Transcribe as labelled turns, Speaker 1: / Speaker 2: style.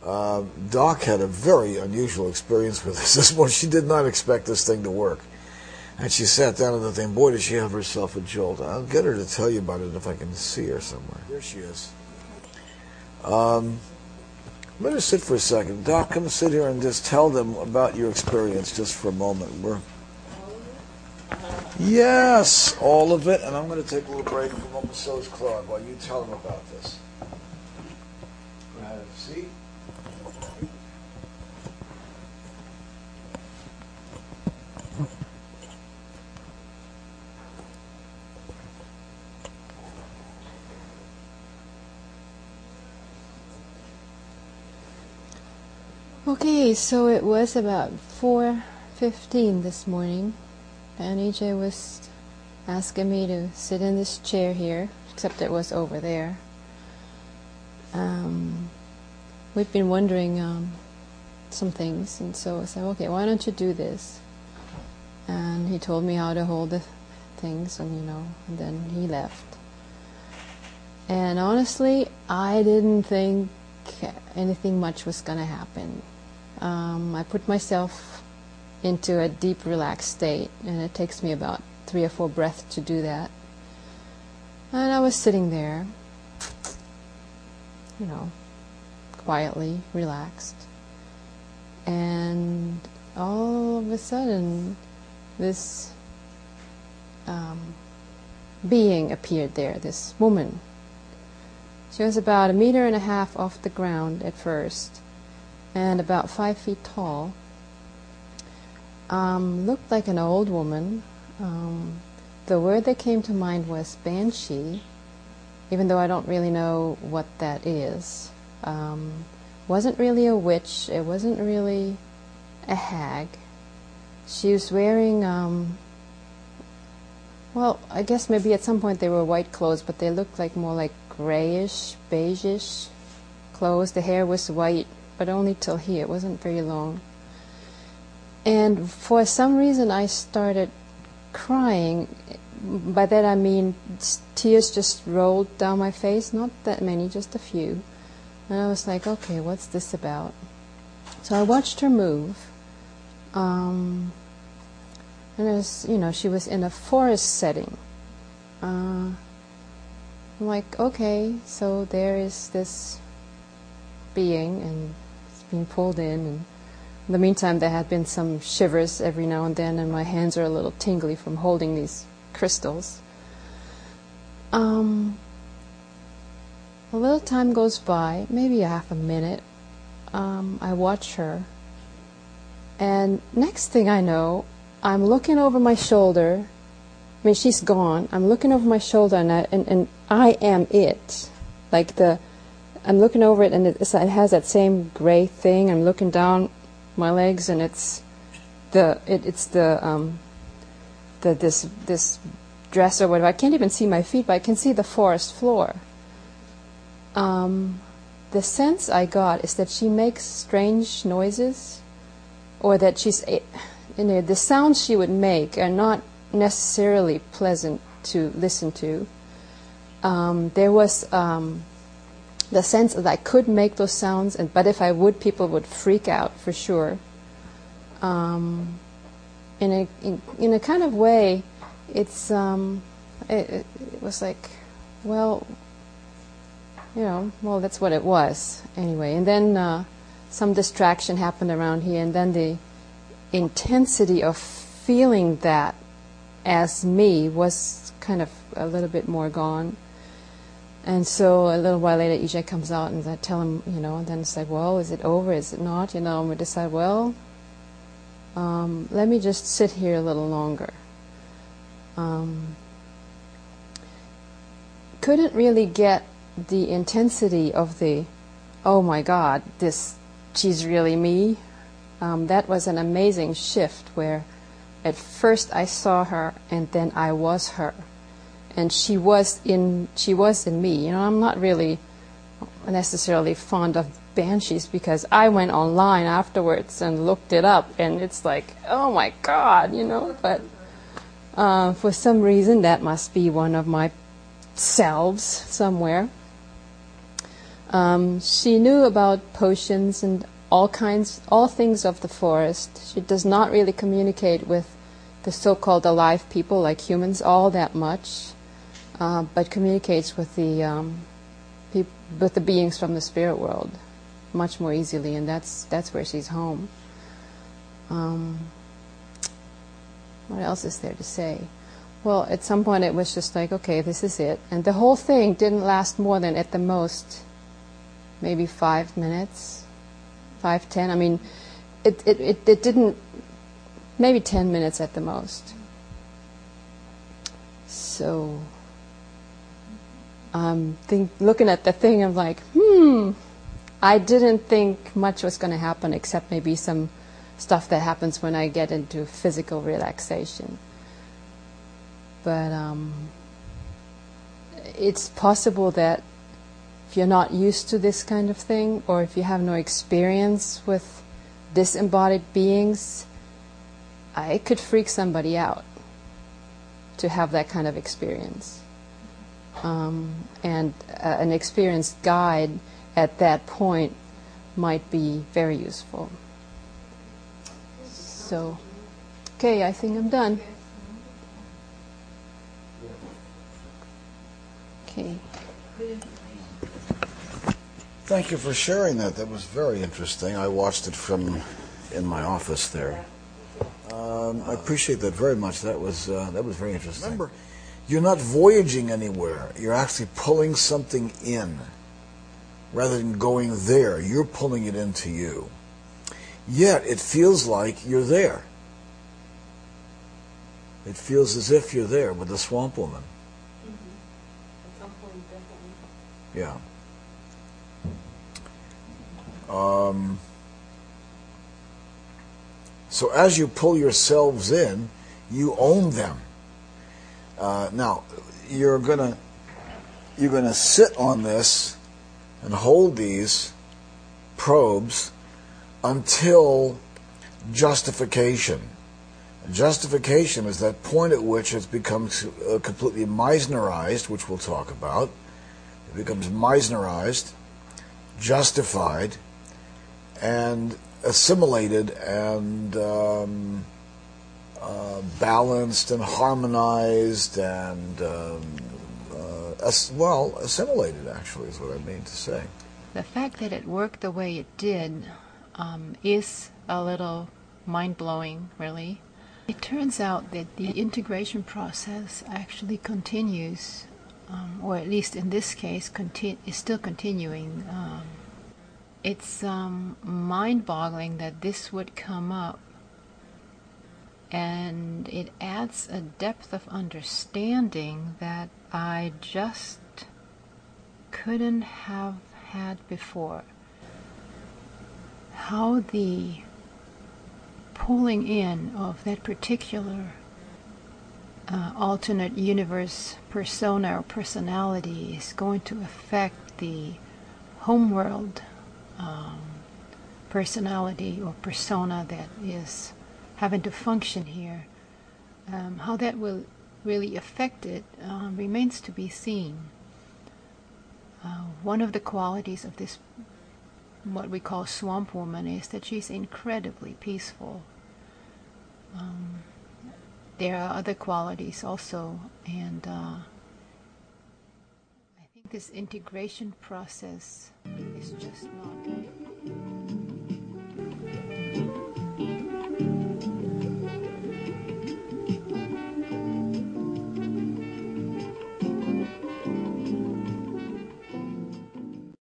Speaker 1: Doc had a very unusual experience with this morning. She did not expect this thing to work. And she sat down on the thing. Boy, did she have herself a jolt. I'll get her to tell you about it if I can see her somewhere. There she is. Let her sit for a second. Doc, come sit here and just tell them about your experience just for a moment. Yes, all of it. And I'm going to take a little break from what massage Claude while you tell them about this. Have a seat.
Speaker 2: Okay, so it was about 4:15 this morning, and EJ was asking me to sit in this chair here, except it was over there. We've been wondering some things, and so I said, okay, why don't you do this? And he told me how to hold the things, and and then he left. And honestly, I didn't think anything much was going to happen. I put myself into a deep, relaxed state, and it takes me about 3 or 4 breaths to do that. And I was sitting there, quietly, relaxed. And all of a sudden, this being appeared there, this woman. She was about 1.5 meters off the ground at first, and about 5 feet tall. Looked like an old woman. The word that came to mind was banshee, even though I don't really know what that is. Wasn't really a witch. It wasn't really a hag. She was wearing, well, I guess maybe at some point they were white clothes, but they looked like more like grayish, beigeish clothes. The hair was white, but only till here. It wasn't very long. And for some reason I started crying. By that I mean tears just rolled down my face. Not that many, just a few. And I was like, okay, what's this about? So I watched her move. And it was, she was in a forest setting. I'm like, okay, so there is this being, and it's being pulled in, and in the meantime there had been some shivers every now and then, and my hands are a little tingly from holding these crystals. A little time goes by, maybe a half a minute. I watch her, and next thing I know, I'm looking over my shoulder. I mean, she's gone. I'm looking over my shoulder, and I am it. Like I'm looking over it, and it has that same gray thing. I'm looking down my legs, and it's this dress or whatever. I can't even see my feet, but I can see the forest floor. The sense I got is that she makes strange noises, or that the sounds she would make are not necessarily pleasant to listen to. There was the sense that I could make those sounds, but if I would, people would freak out for sure. In a kind of way, it was like, well, that's what it was anyway. And then some distraction happened around here, and then the intensity of feeling that as me was kind of a little bit more gone. And so a little while later, EJ comes out, and I tell him, and then it's like, well, is it over? Is it not? And we decide, well, let me just sit here a little longer. Couldn't really get the intensity of the, oh my God, she's really me. That was an amazing shift where at first I saw her, and then I was her. And she was in me. I'm not really necessarily fond of banshees, because I went online afterwards and looked it up, and it's like, oh my God, but for some reason that must be one of my selves somewhere. She knew about potions and all things of the forest. She does not really communicate with the so-called alive people like humans all that much, but communicates with the beings from the spirit world much more easily, and that's where she's home. What else is there to say? Well, at some point it was just like, okay, this is it. And the whole thing didn't last more than, at the most, maybe 5 minutes, 5, 10. I mean, it didn't, maybe 10 minutes at the most. So, looking at the thing, I'm like, I didn't think much was going to happen except maybe some stuff that happens when I get into physical relaxation. But it's possible that if you're not used to this kind of thing, or if you have no experience with disembodied beings, it could freak somebody out to have that kind of experience. And an experienced guide at that point might be very useful. So, okay, I think I'm done. Okay.
Speaker 1: Thank you for sharing that. That was very interesting. I watched it from in my office there. I appreciate that very much. That was very interesting. Remember, you're not voyaging anywhere. You're actually pulling something in. Rather than going there, you're pulling it into you. Yet, it feels like you're there. It feels as if you're there with the swamp woman.
Speaker 2: At some point, definitely.
Speaker 1: Yeah. So as you pull yourselves in, you own them. Now, you're gonna sit on this and hold these probes until justification. Justification is that point at which it becomes completely Meissnerized, which we'll talk about. It becomes Meissnerized, justified, and assimilated, and balanced, and harmonized, and assimilated, actually, is what I mean to say.
Speaker 3: The fact that it worked the way it did is a little mind-blowing, really. It turns out that the integration process actually continues, or at least in this case, is still continuing. It's mind-boggling that this would come up, and it adds a depth of understanding that I just couldn't have had before. How the pulling in of that particular alternate universe persona or personality is going to affect the homeworld personality or persona that is having to function here. How that will really affect it remains to be seen. One of the qualities of this, what we call swamp woman, is that she's incredibly peaceful. There are other qualities also, and I think this integration process is just not